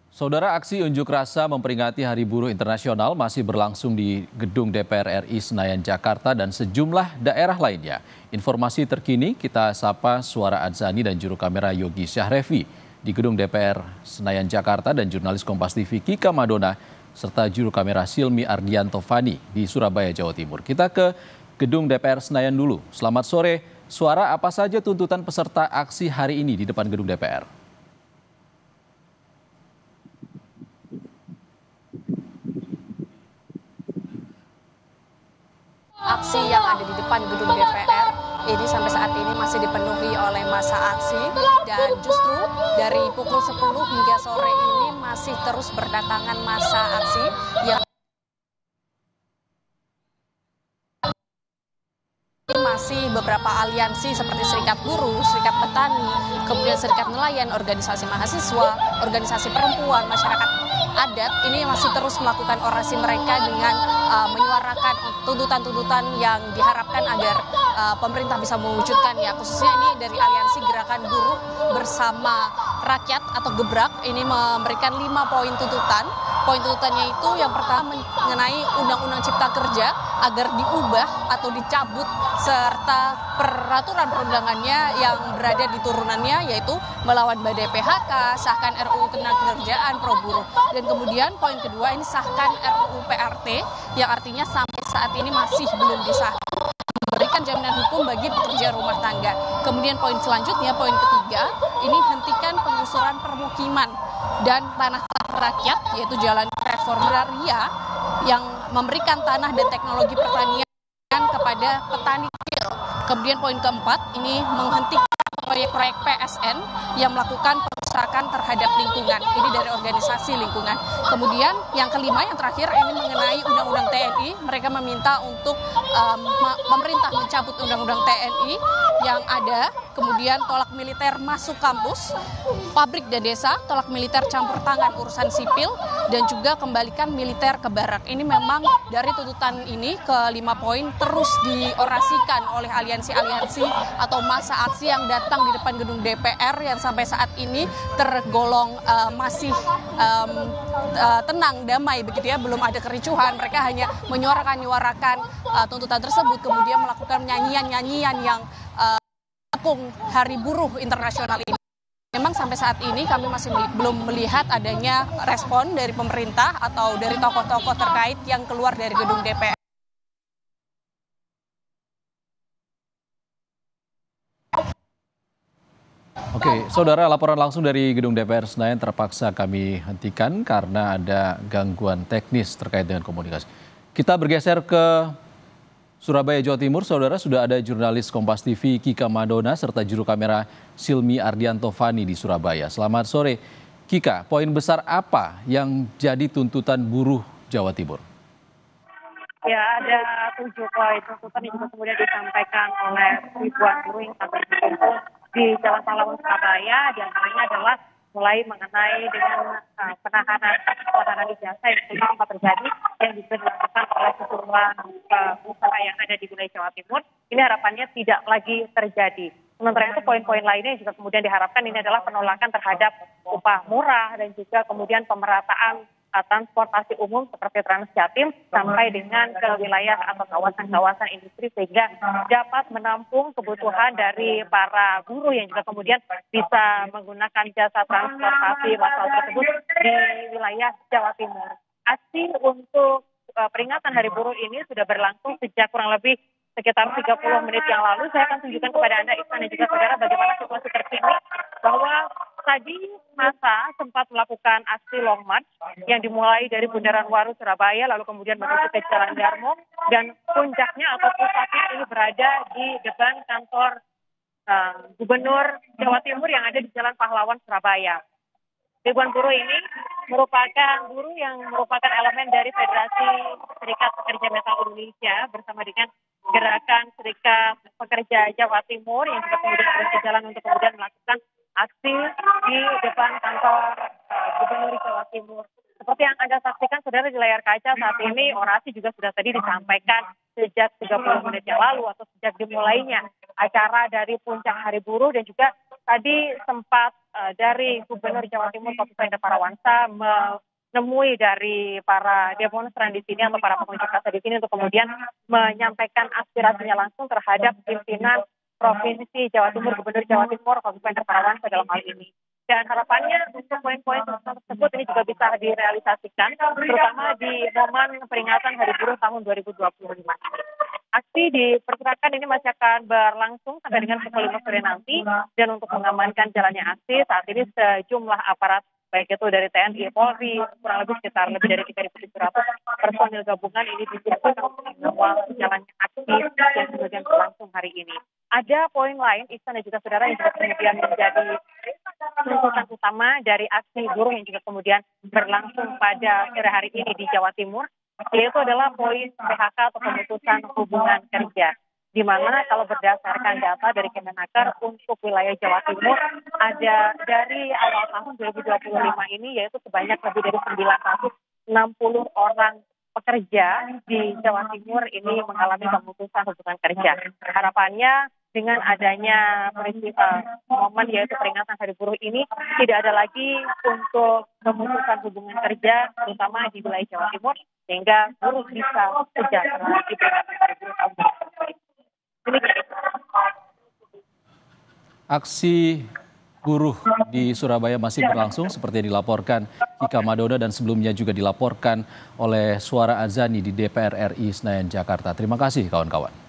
Saudara, aksi unjuk rasa memperingati Hari Buruh Internasional masih berlangsung di Gedung DPR RI Senayan, Jakarta dan sejumlah daerah lainnya. Informasi terkini kita sapa Suara Adzani dan juru kamera Yogi Syahrevi di Gedung DPR Senayan, Jakarta dan jurnalis Kompas TV Kika Madona serta juru kamera Silmi Ardianto Fani di Surabaya, Jawa Timur. Kita ke Gedung DPR Senayan dulu. Selamat sore, Suara, apa saja tuntutan peserta aksi hari ini di depan Gedung DPR? Aksi yang ada di depan gedung DPR ini sampai saat ini masih dipenuhi oleh massa aksi dan justru dari pukul 10 hingga sore ini masih terus berdatangan massa aksi yang masih beberapa aliansi seperti Serikat Buruh, Serikat Petani, kemudian Serikat Nelayan, organisasi mahasiswa, organisasi perempuan, masyarakat adat ini masih terus melakukan orasi mereka dengan menyuarakan tuntutan-tuntutan yang diharapkan agar pemerintah bisa mewujudkannya. Khususnya ini dari aliansi Gerakan Buruh Bersama Rakyat atau Gebrak ini memberikan 5 poin tuntutan. Poin tuntutannya itu yang pertama mengenai Undang-Undang Cipta Kerja agar diubah atau dicabut serta peraturan perundangannya yang berada di turunannya yaitu melawan badai PHK, sahkan RUU Ketenagakerjaan pro buruh. Dan kemudian poin kedua ini sahkan RUU PRT yang artinya sampai saat ini masih belum disahkan, memberikan jaminan hukum bagi pekerja rumah tangga. Kemudian poin selanjutnya, poin ketiga, ini hentikan penggusuran permukiman dan tanah rakyat yaitu jalan reformaria yang memberikan tanah dan teknologi pertanian kepada petani kecil. Kemudian poin keempat ini menghentikan proyek-proyek PSN yang melakukan perusakan terhadap lingkungan. Ini dari organisasi lingkungan. Kemudian yang kelima, yang terakhir ini mengenai Undang-Undang TNI. Mereka meminta untuk pemerintah mencabut Undang-Undang TNI yang ada. Kemudian tolak militer masuk kampus, pabrik dan desa, tolak militer campur tangan urusan sipil, dan juga kembalikan militer ke barak. Ini memang dari tuntutan ini ke 5 poin terus diorasikan oleh aliansi-aliansi atau massa aksi yang datang di depan gedung DPR yang sampai saat ini tergolong masih tenang, damai begitu ya, belum ada kericuhan. Mereka hanya menyuarakan tuntutan tersebut, kemudian melakukan nyanyian-nyanyian yang mendukung Hari Buruh Internasional ini. Memang sampai saat ini kami masih belum melihat adanya respon dari pemerintah atau dari tokoh-tokoh terkait yang keluar dari gedung DPR. Oke, saudara, laporan langsung dari Gedung DPR Senayan terpaksa kami hentikan karena ada gangguan teknis terkait dengan komunikasi. Kita bergeser ke Surabaya, Jawa Timur. Saudara, sudah ada jurnalis Kompas TV Kika Madona serta juru kamera Silmi Ardianto Fani di Surabaya. Selamat sore, Kika. Poin besar apa yang jadi tuntutan buruh Jawa Timur? Ya, ada 7 poin tuntutan yang juga kemudian disampaikan oleh ribuan buruh yang sampai berkumpul di Jalan Pahlawan Surabaya. Di antaranya adalah mulai mengenai dengan penahanan ijazah yang sempat terjadi yang juga dilakukan oleh sejumlah usaha yang ada di wilayah Jawa Timur. Ini harapannya tidak lagi terjadi. Sementara itu poin-poin lainnya yang juga kemudian diharapkan ini adalah penolakan terhadap upah murah dan juga kemudian pemerataan transportasi umum seperti Transjatim sampai dengan ke wilayah atau kawasan-kawasan industri sehingga dapat menampung kebutuhan dari para buruh yang juga kemudian bisa menggunakan jasa transportasi massal tersebut di wilayah Jawa Timur. Aksi untuk peringatan Hari Buruh ini sudah berlangsung sejak kurang lebih sekitar 30 menit yang lalu. Saya akan tunjukkan kepada Anda, Iksan dan juga saudara, bagaimana situasi terkini bahwa tadi massa sempat melakukan aksi long march yang dimulai dari Bundaran Waru Surabaya lalu kemudian menuju ke Jalan Darmo dan puncaknya atau pusatnya ini berada di depan kantor Gubernur Jawa Timur yang ada di Jalan Pahlawan Surabaya. Ribuan buruh ini merupakan buruh yang merupakan elemen dari Federasi Serikat Pekerja Metal Indonesia bersama dengan Gerakan Serikat Pekerja Jawa Timur yang juga kemudian berjalan untuk kemudian melakukan aksi di depan kantor Gubernur Jawa Timur. Seperti yang Anda saksikan, saudara, di layar kaca saat ini orasi juga sudah tadi disampaikan sejak 30 menit yang lalu atau sejak dimulainya acara dari puncak Hari Buruh dan juga tadi sempat dari Gubernur Jawa Timur Kofifa Indar Parawansa menemui dari para demonstran di sini atau para pengunjuk rasa di sini untuk kemudian menyampaikan aspirasinya langsung terhadap pimpinan Provinsi Jawa Timur, Gubernur Jawa Timur Kofifa Indar Parawansa dalam hal ini. Dan harapannya untuk poin-poin tersebut ini juga bisa direalisasikan, terutama di momen peringatan Hari Buruh tahun 2025. Aksi diperkirakan ini masih akan berlangsung sampai dengan pukul 5 sore nanti, dan untuk mengamankan jalannya aksi saat ini sejumlah aparat baik itu dari TNI, Polri, kurang lebih sekitar lebih dari 3.700 personil gabungan ini disiapkan untuk mengawal jalannya aksi yang kemudian berlangsung hari ini. Ada poin lain, Ihsan dan juga saudara, yang juga kemudian menjadi tuntutan utama dari aksi buruh yang juga kemudian berlangsung pada sore hari ini di Jawa Timur, yaitu adalah poin PHK atau pemutusan hubungan kerja. Di mana kalau berdasarkan data dari Kemenaker untuk wilayah Jawa Timur, ada dari awal tahun 2025 ini yaitu sebanyak lebih dari 960 orang pekerja di Jawa Timur ini mengalami pemutusan hubungan kerja. Harapannya dengan adanya momen yaitu peringatan Hari Buruh ini tidak ada lagi untuk pemutusan hubungan kerja terutama di wilayah Jawa Timur, sehingga buruh bisa sejahtera di peringatan Hari Buruh tahun 2025. Aksi buruh di Surabaya masih berlangsung seperti yang dilaporkan Kika Madona dan sebelumnya juga dilaporkan oleh Suara Adzani di DPR RI Senayan Jakarta. Terima kasih kawan-kawan.